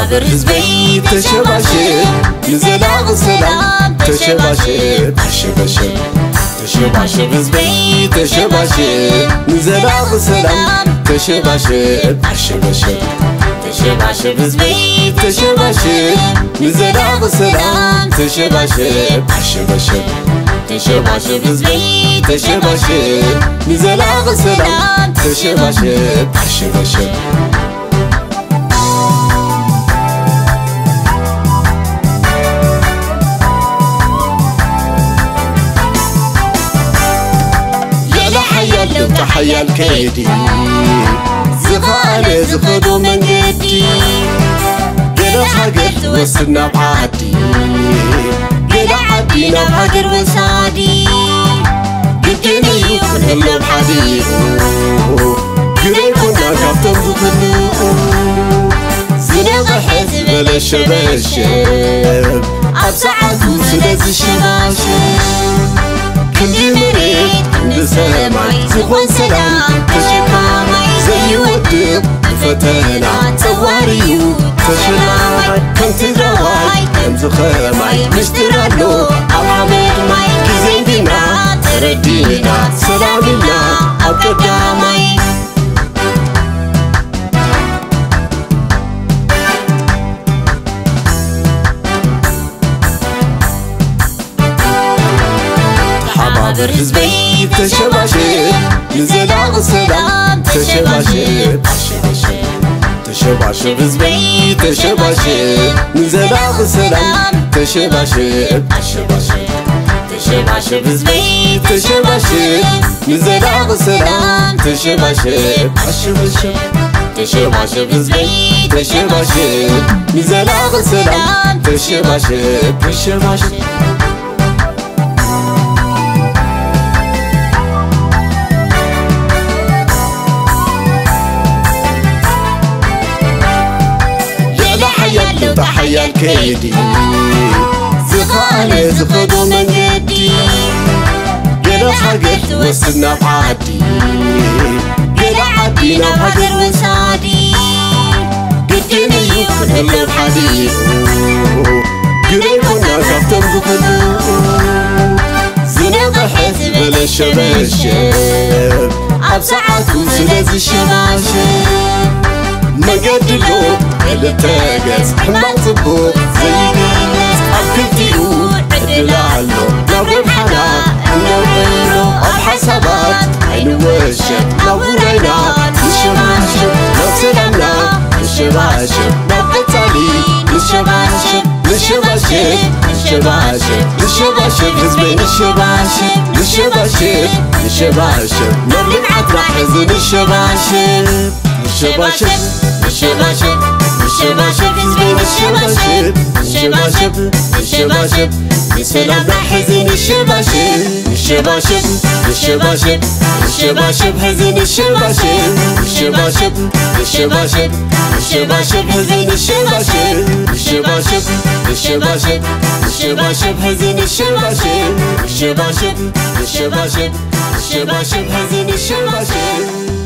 حبابر حزبي تشباشب نزلاق السلام تشباشب أشباشب تشباشب حزبي تشباشب نزلاق السلام تشباشب أشباشب تشباشب حزبي تشباشب نزلاق السلام تشباشب أشباشب تشباشب حزبي تشباشب نزلاق السلام تشباشب أشباشب لو تحيا الكيدي زغالي زخدو من جدي قلو حقر توسنا بعادي قلو عدينا بحقر وسادي قديني يكون هلا بحديد قري كنا كفتم زخلو زنب حزب للشباشب عبسعدو سلز الشباشب كندي مريد كندي سماي زخون سلام تشكامي زي ودب فتنا تواريو تشلاي كنت رواي كنت خرماي مشترالو عوامر ماي كزين دينا تردينا سلام الله أبقدامي حبابر حزبي تشباشب نزلاق السلام تشباشب تشباشب حزبي تشباشب نزلاق السلام تشباشب تشباشب حزبي تشباشب نزلاق السلام تشباشب تشباشب حزبي تشباشب نزلاق السلام تشباشب لو تحيا الكيدي زغالي زخدو من جدي قلو حقر توسنا بعادي قلو عدينا بحقر وسادي قديني يكون هلا بحديد قري كنا كفتم زخلو زنب حزب للشباشب عبسعدو سلز الشباشب ما قدلو اللي تاقز حمال طبوق زي ناس عبكتيو عدل علو لو بمحنا لو بينو بحسابات عينو وشك لو برينا للشباشب لو سلامنا للشباشب لو قتالي للشباشب للشباشب للشباشب للشباشب حزبين الشباشب للشباشب للشباشب لو بنعد راح حزن الشباشب الشباشب الشباشب الشباشب حزبين الشباشب الشباشب الشباشب السلام حزين الشباشب الشباشب الشباشب الشباشب حزين الشباشب الشباشب الشباشب الشباشب حزين الشباشب الشباشب الشباشب الشباشب حزين الشباشب الشباشب الشباشب الشباشب حزين الشباشب